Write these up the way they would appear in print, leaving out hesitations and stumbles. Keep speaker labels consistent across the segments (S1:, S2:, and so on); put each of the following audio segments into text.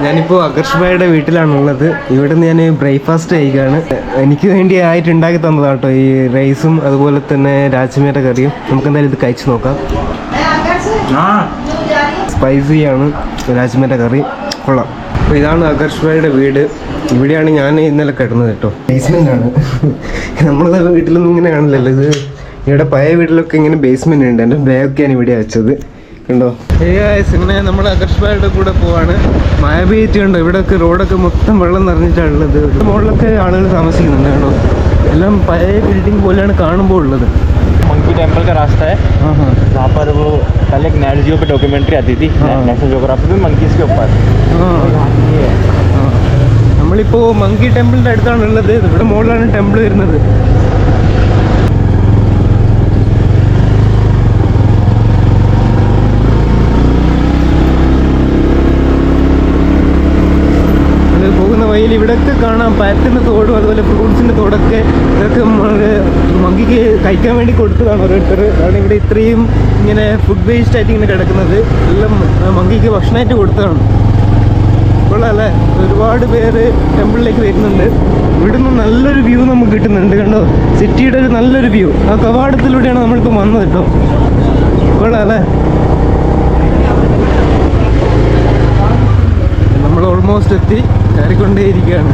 S1: ഞാനിപ്പോൾ ആകർഷ് ഭായിയുടെ വീട്ടിലാണുള്ളത്. ഇവിടെ നിന്ന് ഞാൻ ബ്രേക്ക്ഫാസ്റ്റ് കഴിക്കുകയാണ്. എനിക്ക് വേണ്ടി ആയിട്ട് ഉണ്ടാക്കി തന്നതാണ് കേട്ടോ ഈ റൈസും അതുപോലെ തന്നെ രാജ്മയുടെ കറിയും. നമുക്ക് എന്തായാലും ഇത് കഴിച്ചു നോക്കാം. സ്പൈസിയാണ് രാജ്മയുടെ കറി, കൊള്ളാം. അപ്പോൾ ഇതാണ് ആകർഷ് ഭായിയുടെ വീട്. ഇവിടെയാണ് ഞാൻ ഇന്നലെ കിടന്നത് കേട്ടോ. ബേസ്മെൻ്റ് ആണ്. നമ്മളെ വീട്ടിലൊന്നും ഇങ്ങനെ കാണില്ലല്ലോ. ഇത് ഇവിടെ പഴയ വീട്ടിലൊക്കെ ഇങ്ങനെ ബേസ്മെൻ്റ് ഉണ്ട്. എൻ്റെ ബാഗൊക്കെയാണ് ഇവിടെ വെച്ചത്, കണ്ടോ. ഇങ്ങനെ നമ്മൾ ആകർഷ് ഭായിയുടെ കൂടെ പോവാണ്. മഴ പെയ്റ്റ് കണ്ടോ, ഇവിടെയൊക്കെ റോഡൊക്കെ മൊത്തം വെള്ളം നിറഞ്ഞിട്ടാണ് ഉള്ളത്. മുകളിലൊക്കെ ആളുകൾ താമസിക്കുന്നുണ്ട് കേട്ടോ. എല്ലാം പഴയ ബിൽഡിംഗ് പോലെയാണ് കാണുമ്പോൾ ഉള്ളത്.
S2: मंकी टेम्पल का रास्ता है, वहाँ पर वो कल एक नेट जियो पे डॉक्यूमेंट्री आती थी, नेशनल ज्योग्राफी में मंकीज के ऊपर.
S1: നമ്മളിപ്പോൾ മങ്കി ടെമ്പിളിൻ്റെ അടുത്താണ് ഉള്ളത്. ഇവിടെ മുകളിലാണ് ടെമ്പിൾ വരുന്നത്. പോകുന്ന വഴിയിൽ ഇവിടെയൊക്കെ കാണാം പാറ്റിൻ്റെ തോടും അതുപോലെ ഫ്രൂട്ട്സിൻ്റെ തോടൊക്കെ. ഇതൊക്കെ മങ്കിക്ക് കഴിക്കാൻ വേണ്ടി കൊടുത്തതാണ് ഓരോരുത്തർ. കാരണം ഇവിടെ ഇത്രയും ഇങ്ങനെ ഫുഡ് വേസ്റ്റ് ആയിട്ട് ഇങ്ങനെ കിടക്കുന്നത് എല്ലാം മങ്കിക്ക് ഭക്ഷണമായിട്ട് കൊടുത്തതാണ്. കൊള്ളാമല്ലേ? ഒരുപാട് പേര് ടെമ്പിളിലേക്ക് വരുന്നുണ്ട്. ഇവിടുന്ന് നല്ലൊരു വ്യൂ നമുക്ക് കിട്ടുന്നുണ്ട്, കണ്ടോ. സിറ്റിയുടെ ഒരു നല്ലൊരു വ്യൂ. ആ കവാടത്തിലൂടെയാണ് നമ്മളിപ്പോൾ വന്നത് കേട്ടോ. കൊള്ളാമല്ലേ? നമ്മൾ ഓൾമോസ്റ്റ് എത്തി, കയറിക്കൊണ്ടേയിരിക്കുകയാണ്.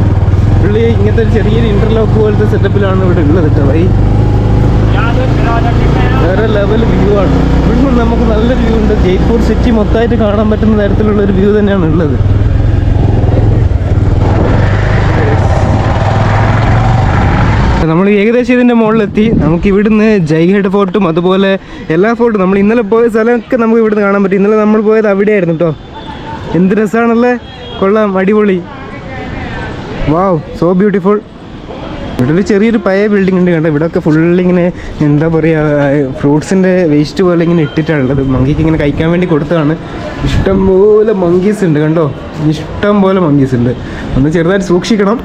S1: പുള്ളി ഇങ്ങനത്തെ ഒരു ചെറിയൊരു ഇൻ്റർലോക്ക് പോലത്തെ സെറ്റപ്പിലാണ് ഇവിടെ ഉള്ളത് കേട്ടോ. വൈ വേറെ ലെവൽ വ്യൂ ആണ്. ഇവിടുന്ന് നമുക്ക് നല്ലൊരു വ്യൂ ഉണ്ട്. ജയ്പൂർ സിറ്റി മൊത്തമായിട്ട് കാണാൻ പറ്റുന്ന തരത്തിലുള്ളൊരു വ്യൂ തന്നെയാണ് ഉള്ളത്. നമ്മൾ ഏകദേശം ഇതിൻ്റെ മുകളിലെത്തി. നമുക്ക് ഇവിടുന്ന് ജയ്ഗഡ് ഫോർട്ടും അതുപോലെ എല്ലാ ഫോർട്ടും, നമ്മൾ ഇന്നലെ പോയ സ്ഥലമൊക്കെ നമുക്ക് ഇവിടുന്ന് കാണാൻ പറ്റും. ഇന്നലെ നമ്മൾ പോയത് അവിടെയായിരുന്നു കേട്ടോ. എന്ത് രസമാണല്ലേ, കൊള്ളാം, അടിപൊളി. വാവ്, സോ ബ്യൂട്ടിഫുൾ. ഇവിടെ ഒരു ചെറിയൊരു പഴയ ബിൽഡിംഗ് ഉണ്ട് കണ്ടോ. ഇവിടെയൊക്കെ ഫുള്ളിങ്ങനെ എന്താ പറയുക, ഫ്രൂട്ട്സിൻ്റെ വേസ്റ്റ് പോലെ ഇങ്ങനെ ഇട്ടിട്ടാണുള്ളത്. മങ്കിക്ക് ഇങ്ങനെ കഴിക്കാൻ വേണ്ടി കൊടുത്തതാണ്. ഇഷ്ടംപോലെ മങ്കീസ് ഉണ്ട് കണ്ടോ, ഇഷ്ടം പോലെ മങ്കീസ് ഉണ്ട്. ഒന്ന് ചെറുതായിട്ട് സൂക്ഷിക്കണം.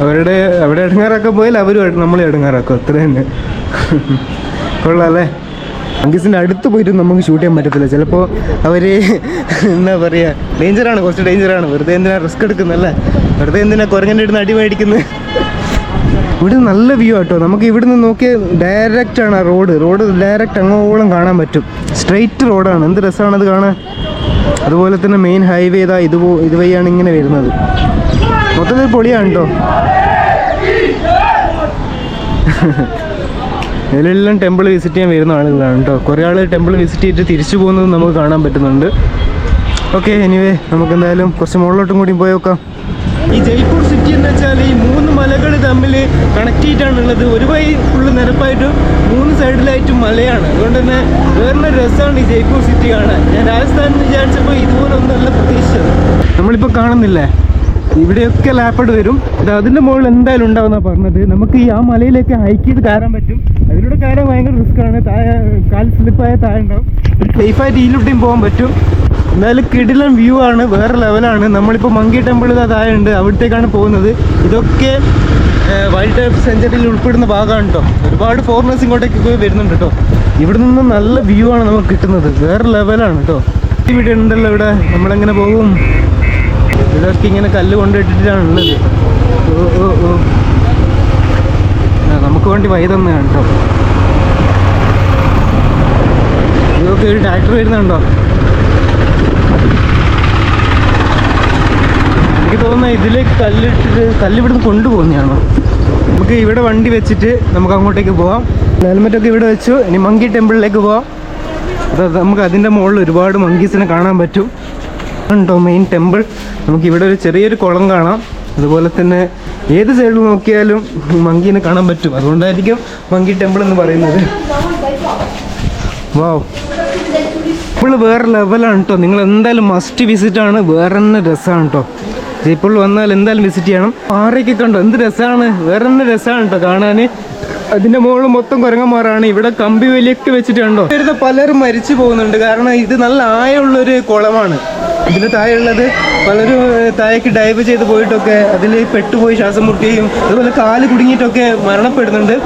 S1: അവിടെ ഇടങ്ങാറാക്കാൻ പോയാൽ അവരും നമ്മളെ ഇടങ്ങാറാക്കും, അത്ര തന്നെ. കൊള്ളാം അല്ലേ? മങ്കീസിൻ്റെ അടുത്ത് പോയിട്ട് നമുക്ക് ഷൂട്ട് ചെയ്യാൻ പറ്റത്തില്ല. ചിലപ്പോൾ അവർ എന്താ പറയുക, ഡേഞ്ചറാണ്, കുറച്ച് ഡേഞ്ചറാണ്. വെറുതെ എന്തിനാ റിസ്ക് എടുക്കുന്നല്ലേ, വെറുതെ എന്തിനാ കുരങ്ങൻ്റെ അടുത്ത് അടി മേടിക്കുന്നത്. ഇവിടെ നല്ല വ്യൂ ആട്ടോ. നമുക്ക് ഇവിടുന്ന് നോക്കിയാൽ ഡയറക്റ്റാണ് ആ റോഡ് ഡയറക്റ്റ് അങ്ങോളം കാണാൻ പറ്റും. സ്ട്രെയിറ്റ് റോഡാണ്. എന്ത് രസമാണത് കാണാൻ. അതുപോലെ തന്നെ മെയിൻ ഹൈവേ ഇതാ ഇതുവഴിയാണ് ഇങ്ങനെ വരുന്നത്. മൊത്തത്തിൽ പൊളിയാണ് കേട്ടോ. ഇതിലെല്ലാം ടെമ്പിൾ വിസിറ്റ് ചെയ്യാൻ വരുന്ന ആളുകളാണ് കേട്ടോ. കുറേ ആൾ ടെമ്പിൾ വിസിറ്റ് ചെയ്തിട്ട് തിരിച്ചു പോകുന്നത് നമുക്ക് കാണാൻ പറ്റുന്നുണ്ട്. ഓക്കെ, എനിവേ നമുക്ക് എന്തായാലും കുറച്ച് മുകളിലോട്ടും കൂടി പോയി നോക്കാം. ഈ ജയ്പൂർ സിറ്റി എന്ന് വെച്ചാൽ ഈ 3 മലകൾ തമ്മിൽ കണക്ട് ചെയ്തിട്ടാണുള്ളത്. ഒരു വഴി ഫുള്ള് നിരപ്പായിട്ടും 3 സൈഡിലായിട്ടും മലയാണ്. അതുകൊണ്ട് തന്നെ വേറൊരു രസമാണ് ഈ ജയ്പൂർ സിറ്റി കാണാൻ. ഞാൻ രാജസ്ഥാനിൽ വിചാരിച്ചപ്പോൾ ഇതുപോലെ ഒന്നുമല്ല പ്രതീക്ഷിച്ചത്. നമ്മളിപ്പോൾ കാണുന്നില്ലേ, ഇവിടെയൊക്കെ ലാപ്പഡ് വരും. അതിൻ്റെ മുകളിൽ എന്തായാലും ഉണ്ടാവുമെന്നാണ് പറഞ്ഞത്. നമുക്ക് ഈ ആ മലയിലേക്ക് ഹൈക്ക് ചെയ്ത് കയറാൻ പറ്റും. അതിലൂടെ കയറാൻ ഭയങ്കര റിസ്ക്കാണ്. കാൽ സ്ലിപ്പായ താഴെ ഉണ്ടാവും. സേഫായിട്ട് ഇതിലൂടെയും പോകാൻ പറ്റും. എന്തായാലും കിടിലൻ വ്യൂ ആണ്, വേറെ ലെവലാണ്. നമ്മളിപ്പോൾ മങ്കി ടെമ്പിൾ താഴെ ഉണ്ട്, അവിടത്തേക്കാണ് പോകുന്നത്. ഇതൊക്കെ വൈൽഡ് ലൈഫ് സെഞ്ചുറിയിൽ ഉൾപ്പെടുന്ന ഭാഗമാണ് കേട്ടോ. ഒരുപാട് ഫോറിനേഴ്സ് ഇങ്ങോട്ടേക്ക് വരുന്നുണ്ട് കേട്ടോ. ഇവിടെ നിന്ന് നല്ല വ്യൂ ആണ് നമുക്ക് കിട്ടുന്നത്, വേറെ ലെവലാണ് കേട്ടോ. ഇവിടെ ഉണ്ടല്ലോ, ഇവിടെ നമ്മളെങ്ങനെ പോകും. ഇതൊക്കെ ഇങ്ങനെ കല്ല് കൊണ്ടിട്ടിട്ടാണ് ഉള്ളത്. നമുക്ക് വേണ്ടി വഴി തന്നെയാണ് കേട്ടോ. ഇതൊക്കെ ഒരു ട്രാക്ടർ വരുന്നുണ്ടോ. എനിക്ക് തോന്നുന്നത് ഇതിലേക്ക് കല്ലിവിടുന്ന് കൊണ്ടുപോകുന്നതാണോ. നമുക്ക് ഇവിടെ വണ്ടി വെച്ചിട്ട് നമുക്ക് അങ്ങോട്ടേക്ക് പോവാം. ഹെൽമെറ്റൊക്കെ ഇവിടെ വെച്ചു. ഇനി മങ്കി ടെമ്പിളിലേക്ക് പോവാം. നമുക്ക് അതിൻ്റെ മുകളിൽ ഒരുപാട് മങ്കീസിനെ കാണാൻ പറ്റും ഉണ്ടോ. മെയിൻ ടെമ്പിൾ, നമുക്കിവിടെ ഒരു ചെറിയൊരു കുളം കാണാം. അതുപോലെ തന്നെ ഏത് സൈഡിൽ നോക്കിയാലും മങ്കീനെ കാണാൻ പറ്റും. അതുകൊണ്ടായിരിക്കും മങ്കി ടെമ്പിൾ എന്ന് പറയുന്നത്. വാവ്, ഇപ്പോൾ വേറെ ലെവലാണ് കേട്ടോ. നിങ്ങൾ എന്തായാലും മസ്റ്റ് വിസിറ്റാണ്. വേറെ തന്നെ രസമാണ് കേട്ടോ. ജയ്പൂരിൽ വന്നാൽ എന്തായാലും വിസിറ്റ് ചെയ്യണം. പാറയൊക്കെ കണ്ടോ, എന്ത് രസമാണ്, വേറെ തന്നെ രസമാണ് കേട്ടോ കാണാൻ. അതിൻ്റെ മുകളിൽ മൊത്തം കുരങ്ങന്മാരാണ്. ഇവിടെ കമ്പി വലിയൊക്കെ വെച്ചിട്ട് കണ്ടോ. ഇവിടുത്തെ പലരും മരിച്ചു പോകുന്നുണ്ട്. കാരണം ഇത് നല്ല ആഴമുള്ളൊരു കുളമാണ്. ഇതിന് താഴെയുള്ളത് പലരും താഴേക്ക് ഡൈവ് ചെയ്ത് പോയിട്ടൊക്കെ അതിൽ പെട്ടുപോയി ശ്വാസം മുട്ടുകയും അതുപോലെ കാല് കുടുങ്ങിയിട്ടൊക്കെ മരണപ്പെടുന്നുണ്ട്.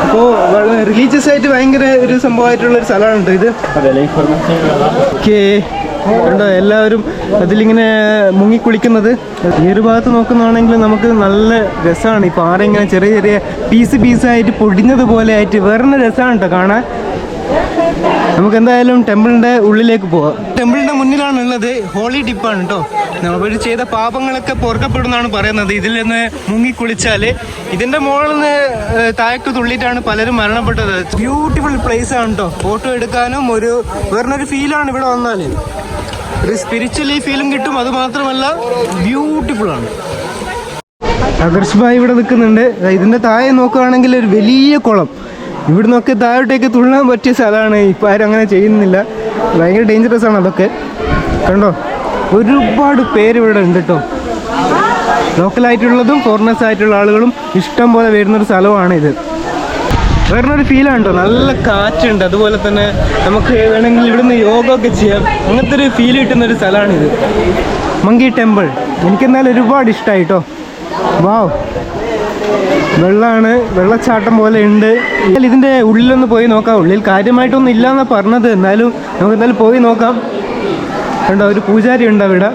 S1: അപ്പോൾ റിലീജിയസ് ആയിട്ട് ഭയങ്കര ഒരു സംഭവമായിട്ടുള്ളൊരു സ്ഥലമാണ് ഇത്. ഓക്കേ, കണ്ടോ എല്ലാവരും അതിലിങ്ങനെ മുങ്ങിക്കുളിക്കുന്നത്. ഈ ഒരു ഭാഗത്ത് നോക്കുന്നതാണെങ്കിൽ നമുക്ക് നല്ല രസമാണ്. ഈ പാറ ഇങ്ങനെ ചെറിയ ചെറിയ പീസായിട്ട് പൊടിഞ്ഞത് പോലെ ആയിട്ട് വേറെ രസമാണ് കേട്ടോ കാണാൻ. നമുക്ക് എന്തായാലും ടെമ്പിളിൻ്റെ ഉള്ളിലേക്ക് പോവാം. ടെമ്പിളിൻ്റെ മുന്നിലാണുള്ളത് ഹോളി ഡിപ്പാണ് കേട്ടോ. അവർ ചെയ്ത പാപങ്ങളൊക്കെ പൊറുക്കപ്പെടുന്നാണ് പറയുന്നത്. ഇതിൽ നിന്ന് മുങ്ങിക്കുളിച്ചാൽ ഇതിൻ്റെ മുകളിൽ നിന്ന് താഴേക്ക് തുള്ളിയിട്ടാണ് പലരും മരണപ്പെട്ടത്. ബ്യൂട്ടിഫുൾ പ്ലേസ് ആണ് കേട്ടോ. ഫോട്ടോ എടുക്കാനും വേറൊരു ഫീലാണ് ഇവിടെ വന്നാൽ. ഒരു സ്പിരിച്വലി ഫീലും കിട്ടും. അത് മാത്രമല്ല ബ്യൂട്ടിഫുൾ ആണ്. ആകർഷ് ഭായ് ഇവിടെ നിൽക്കുന്നുണ്ട്. ഇതിൻ്റെ താഴെ നോക്കുകയാണെങ്കിൽ ഒരു വലിയ കുളം. ഇവിടുന്നൊക്കെ താഴോട്ടേക്ക് തുള്ളാൻ പറ്റിയ സ്ഥലമാണ്. ഇപ്പം ആരും അങ്ങനെ ചെയ്യുന്നില്ല. ഭയങ്കര ഡേഞ്ചറസ് ആണ് അതൊക്കെ. കണ്ടോ ഒരുപാട് പേര് ഇവിടെ ഉണ്ട് കേട്ടോ. ലോക്കലായിട്ടുള്ളതും ഫോറിനേഴ്സ് ആയിട്ടുള്ള ആളുകളും ഇഷ്ടം പോലെ വരുന്നൊരു സ്ഥലമാണ് ഇത്. വേറൊരു ഫീലാണ് കേട്ടോ. നല്ല കാറ്റുണ്ട്. അതുപോലെ തന്നെ നമുക്ക് വേണമെങ്കിൽ ഇവിടുന്ന് യോഗ ഒക്കെ ചെയ്യാം. അങ്ങനത്തെ ഒരു ഫീൽ കിട്ടുന്നൊരു സ്ഥലമാണിത്. മങ്കി ടെമ്പിൾ എനിക്കെന്തായാലും ഒരുപാട് ഇഷ്ടമായി കേട്ടോ. വാവ്, വെള്ളമാണ്, വെള്ളച്ചാട്ടം പോലെ ഉണ്ട്. ഇതിൻ്റെ ഉള്ളിലൊന്ന് പോയി നോക്കാം. ഉള്ളിൽ കാര്യമായിട്ടൊന്നും ഇല്ലയെന്നാണ് പറഞ്ഞത്. എന്നാലും നമുക്ക് എന്തായാലും പോയി നോക്കാം. കണ്ടോ ഒരു പൂജാരി ഉണ്ട് അവിടെ.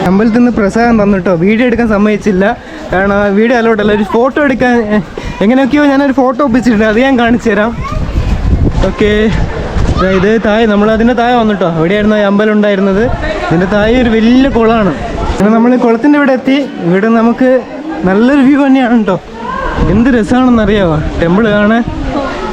S1: അമ്പലത്തിൽ നിന്ന് പ്രസാദം തന്നിട്ടോ. വീഡിയോ എടുക്കാൻ സമ്മതിച്ചില്ല. കാരണം വീഡിയോ അലോട്ടല്ല. ഒരു ഫോട്ടോ എടുക്കാൻ എങ്ങനെയൊക്കെയോ ഞാനൊരു ഫോട്ടോ ഒപ്പിച്ചിട്ടുണ്ട്. അത് ഞാൻ കാണിച്ചു തരാം. ഓക്കെ, ഇത് താഴെ നമ്മളതിൻ്റെ താഴെ വന്നിട്ടോ. അവിടെയായിരുന്നു ഈ അമ്പലം ഉണ്ടായിരുന്നത്. ഇതിൻ്റെ താഴെ ഒരു വലിയ കുളമാണ്. അങ്ങനെ നമ്മൾ കുളത്തിൻ്റെ ഇവിടെ എത്തി. ഇവിടെ നമുക്ക് നല്ലൊരു വ്യൂ തന്നെയാണ് കേട്ടോ. എന്ത് രസമാണെന്നറിയാമോ ടെമ്പിൾ കാണാൻ.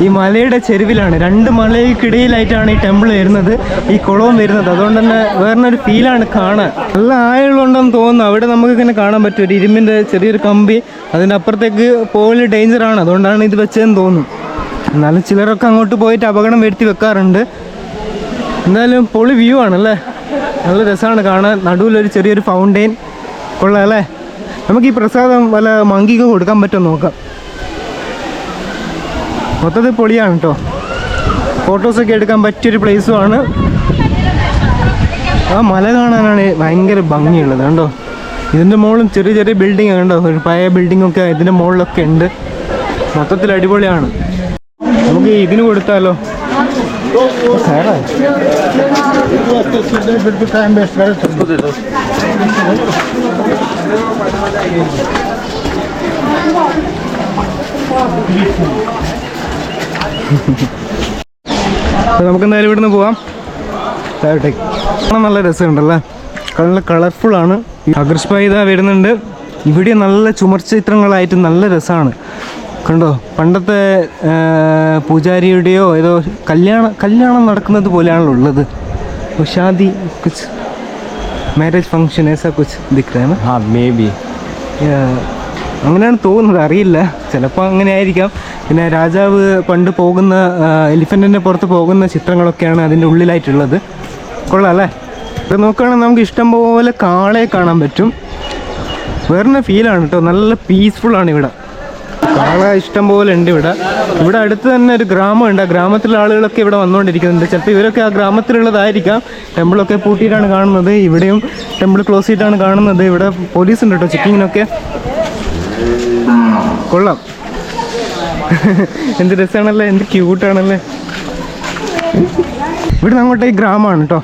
S1: ഈ മലയുടെ ചെരുവിലാണ്, 2 മലയ്ക്കിടയിലായിട്ടാണ് ഈ ടെമ്പിൾ വരുന്നത്, ഈ കുളവും വരുന്നത്. അതുകൊണ്ട് തന്നെ വേറൊരു ഫീലാണ് കാണാൻ. നല്ല ആഴമുണ്ടെന്ന് തോന്നുന്നു. അവിടെ നമുക്ക് ഇങ്ങനെ കാണാൻ പറ്റും ഒരു ഇരുമ്പിൻ്റെ ചെറിയൊരു കമ്പി. അതിൻ്റെ അപ്പുറത്തേക്ക് പോകല് ഡേഞ്ചറാണ്. അതുകൊണ്ടാണ് ഇത് വെച്ചതെന്ന് തോന്നുന്നു. എന്നാലും ചിലരൊക്കെ അങ്ങോട്ട് പോയിട്ട് അപകടം വരുത്തി വെക്കാറുണ്ട്. എന്തായാലും പൊളി വ്യൂ ആണല്ലേ. നല്ല രസമാണ് കാണാൻ. നടുവിലൊരു ചെറിയൊരു ഫൗണ്ടെയിൻ. കൊള്ളാം അല്ലേ. നമുക്ക് ഈ പ്രസാദം വല്ല മങ്കിക്ക് കൊടുക്കാൻ പറ്റുമോ നോക്കാം. മൊത്തത്തിൽ പൊളിയാണ് കേട്ടോ. ഫോട്ടോസൊക്കെ എടുക്കാൻ പറ്റിയൊരു പ്ലേസുമാണ്. ആ മല കാണാനാണ് ഭയങ്കര ഭംഗിയുള്ളത്. കണ്ടോ ഇതിൻ്റെ മുകളിലും ചെറിയ ചെറിയ ബിൽഡിങ് കണ്ടോ. ഒരു പഴയ ബിൽഡിങ്ങൊക്കെ ഇതിൻ്റെ മുകളിലൊക്കെ ഉണ്ട്. മൊത്തത്തിൽ അടിപൊളിയാണ്. നമുക്ക് ഇതിന് കൊടുത്താലോ. നമുക്ക് എന്തായാലും ഇവിടുന്ന് പോവാം. നല്ല രസമുണ്ടല്ലേ. നല്ല കളർഫുള്ളാണ്. ആകർഷ് ഭായ് ഇതാ വരുന്നുണ്ട്. ഇവിടെ നല്ല ചുമർ ചിത്രങ്ങളായിട്ട് നല്ല രസമാണ്. കണ്ടോ പണ്ടത്തെ പൂജാരിയുടെയോ ഏതോ കല്യാണം നടക്കുന്നത് പോലെയാണല്ലോ ഉള്ളത്. ഷാദി കുച്ച് മാരേജ് ഫംഗ്ഷൻ ഏസാ കുച്ച് ദിഖ് രഹാ
S2: हाँ मे बी
S1: അങ്ങനെയാണ് തോന്നുന്നത്. അറിയില്ല, ചിലപ്പോൾ അങ്ങനെ ആയിരിക്കാം. പിന്നെ രാജാവ് പണ്ട് പോകുന്ന എലിഫൻറ്റിൻ്റെ പുറത്ത് പോകുന്ന ചിത്രങ്ങളൊക്കെയാണ് അതിൻ്റെ ഉള്ളിലായിട്ടുള്ളത്. കൊള്ളാം അല്ലേ. ഇത് നോക്കുകയാണെങ്കിൽ നമുക്ക് ഇഷ്ടം പോലെ കാളയെ കാണാൻ പറ്റും. വേറൊരു ഫീലാണ് കേട്ടോ. നല്ല പീസ്ഫുള്ളാണ് ഇവിടെ. കാള ഇഷ്ടം പോലെ ഉണ്ട് ഇവിടെ. ഇവിടെ അടുത്ത് തന്നെ ഒരു ഗ്രാമമുണ്ട്. ആ ഗ്രാമത്തിലെ ആളുകളൊക്കെ ഇവിടെ വന്നുകൊണ്ടിരിക്കുന്നുണ്ട്. ചിലപ്പോൾ ഇവരൊക്കെ ആ ഗ്രാമത്തിലുള്ളതായിരിക്കാം. ടെമ്പിളൊക്കെ പൂട്ടിയിട്ടാണ് കാണുന്നത്. ഇവിടെയും ടെമ്പിൾ ക്ലോസ് ചെയ്തിട്ടാണ് കാണുന്നത്. ഇവിടെ പോലീസ് ഉണ്ട് കേട്ടോ ചെക്കിങ്ങിനൊക്കെ. കൊള്ളാം. എന്ത് രസമാണല്ലേ, എന്ത് ക്യൂട്ടാണല്ലേ. ഇവിടെ അങ്ങോട്ട് ഈ ഗ്രാമമാണ് കേട്ടോ.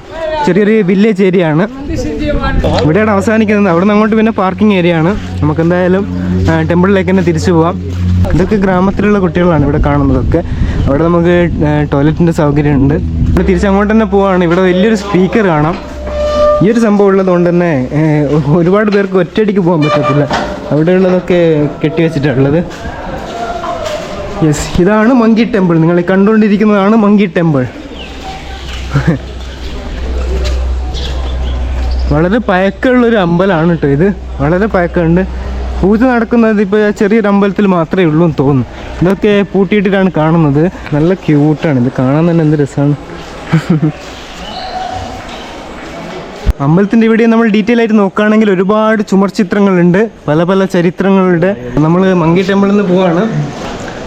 S1: ചെറിയൊരു വില്ലേജ് ഏരിയ ആണ്. ഇവിടെയാണ് അവസാനിക്കുന്നത്. അവിടെ നിന്ന് അങ്ങോട്ട് പിന്നെ പാർക്കിംഗ് ഏരിയ ആണ്. നമുക്ക് എന്തായാലും ടെമ്പിളിലേക്ക് തന്നെ തിരിച്ചു പോവാം. ഇതൊക്കെ ഗ്രാമത്തിലുള്ള കുട്ടികളാണ് ഇവിടെ കാണുന്നതൊക്കെ. അവിടെ നമുക്ക് ടോയ്ലറ്റിൻ്റെ സൗകര്യമുണ്ട്. ഇവിടെ തിരിച്ചങ്ങോട്ട് തന്നെ പോവാണ്. ഇവിടെ വലിയൊരു സ്പീക്കർ കാണാം. ഈ ഒരു സംഭവം ഉള്ളതുകൊണ്ട് തന്നെ ഒരുപാട് പേർക്ക് ഒറ്റയടിക്ക് പോകാൻ പറ്റത്തില്ല. അവിടെയുള്ളതൊക്കെ കെട്ടിവെച്ചിട്ടുള്ളത്. യെസ്, ഇതാണ് മങ്കി ടെമ്പിൾ. നിങ്ങൾ കണ്ടുകൊണ്ടിരിക്കുന്നതാണ് മങ്കി ടെമ്പിൾ. വളരെ പഴക്കമുള്ളൊരു അമ്പലമാണ് കേട്ടോ ഇത്. വളരെ പഴക്കമുണ്ട്. പൂജ നടക്കുന്നത് ഇപ്പോൾ ചെറിയൊരു അമ്പലത്തിൽ മാത്രമേ ഉള്ളൂ എന്ന് തോന്നുന്നു. ഇതൊക്കെ പൂട്ടിയിട്ടിട്ടാണ് കാണുന്നത്. നല്ല ക്യൂട്ടാണ് ഇത് കാണാൻ തന്നെ. എന്ത് രസമാണ്. അമ്പലത്തിൻ്റെ ഇവിടെ നമ്മൾ ഡീറ്റെയിൽ ആയിട്ട് നോക്കുകയാണെങ്കിൽ ഒരുപാട് ചുമർ ചിത്രങ്ങളുണ്ട്. പല പല ചരിത്രങ്ങളുണ്ട്. നമ്മൾ മങ്കി ടെമ്പിളിൽ നിന്ന് പോവാണ്.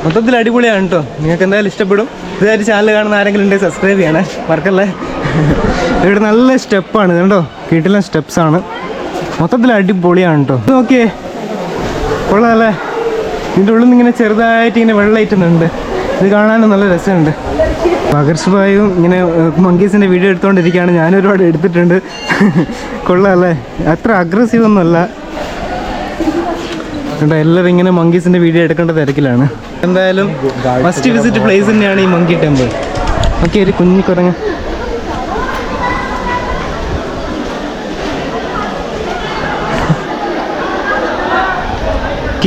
S1: മൊത്തത്തിൽ അടിപൊളിയാണ് കേട്ടോ. നിങ്ങൾക്ക് എന്തായാലും ഇഷ്ടപ്പെടും. ഇതായിട്ട് ചാനൽ കാണുന്ന ആരെങ്കിലും ഉണ്ടെങ്കിൽ സബ്സ്ക്രൈബ് ചെയ്യണേ, മറക്കല്ലേ. ഇവിടെ നല്ല സ്റ്റെപ്പാണ് കണ്ടോ. കിട്ടില്ല സ്റ്റെപ്സാണ്. മൊത്തത്തിൽ അടിപൊളിയാണ് കേട്ടോ. ഇത് നോക്കിയേ, കൊള്ളാമല്ലേ. ഇതിൻ്റെ ഉള്ളിൽ നിന്ന് ഇങ്ങനെ ചെറുതായിട്ട് ഇങ്ങനെ വെള്ളം ഇറ്റുന്നുണ്ട്. ഇത് കാണാനും നല്ല രസമുണ്ട്. ആകർഷ് ഭായും ഇങ്ങനെ മങ്കീസിൻ്റെ വീഡിയോ എടുത്തുകൊണ്ടിരിക്കുകയാണ്. ഞാൻ ഒരുപാട് എടുത്തിട്ടുണ്ട്. കൊള്ളാം അല്ലേ? അത്ര അഗ്രസീവ് ഒന്നുമല്ല കേട്ടോ. എല്ലാവരും ഇങ്ങനെ മങ്കീസിൻ്റെ വീഡിയോ എടുക്കേണ്ട തിരക്കിലാണ്. എന്തായാലും ഫസ്റ്റ് വിസിറ്റ് പ്ലേസ് തന്നെയാണ് ഈ മങ്കി ടെമ്പിൾ. ഓക്കെ, ഒരു കുഞ്ഞി കുരങ്ങ്.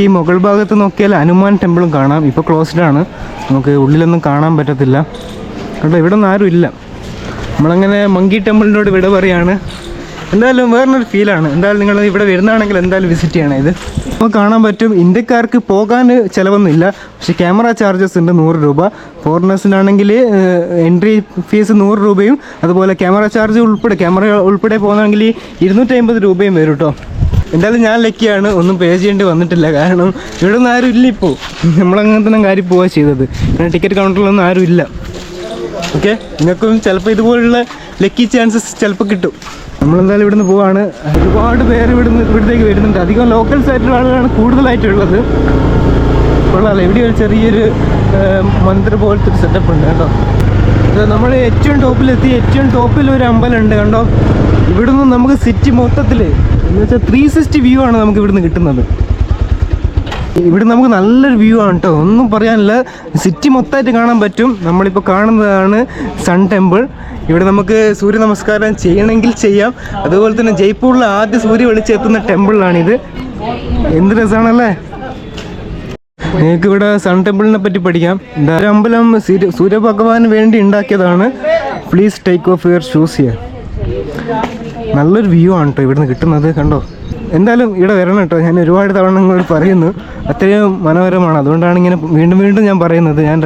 S1: ഈ മുകൾ ഭാഗത്ത് നോക്കിയാൽ ഹനുമാൻ ടെമ്പിളും കാണാം. ഇപ്പോൾ ക്ലോസ്ഡ് ആണ്, നമുക്ക് ഉള്ളിലൊന്നും കാണാൻ പറ്റത്തില്ല കേട്ടോ. ഇവിടെ ഒന്നും ആരും ഇല്ല. നമ്മളങ്ങനെ മങ്കി ടെമ്പിളിനോട് വിട പറയാണ്. എന്തായാലും വേറൊരു ഫീലാണ്. എന്തായാലും നിങ്ങൾ ഇവിടെ വരുന്നതാണെങ്കിൽ എന്തായാലും വിസിറ്റ് ചെയ്യണം. ഇത് അപ്പോൾ കാണാൻ പറ്റും. ഇന്ത്യക്കാർക്ക് പോകാൻ ചിലവൊന്നുമില്ല, പക്ഷേ ക്യാമറ ചാർജസ് ഉണ്ട് 100 രൂപ. ഫോറിനേഴ്സിനാണെങ്കിൽ എൻട്രി ഫീസ് 100 രൂപയും അതുപോലെ ക്യാമറ ചാർജ് ഉൾപ്പെടെ പോകുകയാണെങ്കിൽ 250 രൂപയും വരും കേട്ടോ. എന്തായാലും ഞാൻ ലക്കിയാണ്, ഒന്നും പേ ചെയ്യേണ്ടി വന്നിട്ടില്ല. കാരണം ഇവിടെ ഒന്നും ആരും ഇല്ല. ഇപ്പോൾ നമ്മളങ്ങനെ തന്നെ കാര്യം പോവുക ചെയ്തത്. ടിക്കറ്റ് കൗണ്ടറിലൊന്നും ആരും ഇല്ല. ഓക്കെ, നിങ്ങൾക്കും ചിലപ്പോൾ ഇതുപോലുള്ള ലക്കി ചാൻസസ് ചിലപ്പോൾ കിട്ടും. നമ്മളെന്തായാലും ഇവിടുന്ന് പോവാണ്. ഒരുപാട് പേര് ഇവിടത്തേക്ക് വരുന്നുണ്ട്. അധികം ലോക്കൽസ് ആയിട്ടുള്ള ആളുകളാണ് കൂടുതലായിട്ടുള്ളത്. കൊള്ളാമല്ലോ. ഇവിടെ ഒരു ചെറിയൊരു മന്ദിർ പോലത്തെ ഒരു സെറ്റപ്പ് ഉണ്ട് കേട്ടോ. നമ്മൾ ഏറ്റവും ടോപ്പിലെത്തി. ഏറ്റവും ടോപ്പിൽ ഒരു അമ്പലം ഉണ്ട് കണ്ടോ. ഇവിടുന്ന് നമുക്ക് സിറ്റി മൊത്തത്തിൽ എന്ന് വെച്ചാൽ 360 വ്യൂ ആണ് നമുക്ക് ഇവിടുന്ന് കിട്ടുന്നത്. ഇവിടെ നമുക്ക് നല്ലൊരു വ്യൂ ആണ് കേട്ടോ, ഒന്നും പറയാനില്ല. സിറ്റി മൊത്തമായിട്ട് കാണാൻ പറ്റും. നമ്മളിപ്പോൾ കാണുന്നതാണ് സൺ ടെമ്പിൾ. ഇവിടെ നമുക്ക് സൂര്യ നമസ്കാരം ചെയ്യണമെങ്കിൽ ചെയ്യാം. അതുപോലെ തന്നെ ജയ്പൂരിലെ ആദ്യ സൂര്യ വെളിച്ചെത്തുന്ന ടെമ്പിളാണിത്. എന്ത് രസമാണല്ലേ. നിങ്ങൾക്ക് ഇവിടെ സൺ ടെമ്പിളിനെ പറ്റി പഠിക്കാം. ഒരു അമ്പലം സൂര്യഭഗവാന് വേണ്ടി ഉണ്ടാക്കിയതാണ്. Please take off your shoes here. നല്ലൊരു വ്യൂ ആണ് കേട്ടോ ഇവിടുന്ന് കിട്ടുന്നത് കണ്ടോ. എന്തായാലും ഇവിടെ വരണം കേട്ടോ. ഞാൻ ഒരുപാട് തവണ നിങ്ങളോട് പറയുന്നു, അത്രയും മനോഹരമാണ്. അതുകൊണ്ടാണ് ഇങ്ങനെ വീണ്ടും വീണ്ടും ഞാൻ പറയുന്നത്. ഞാൻ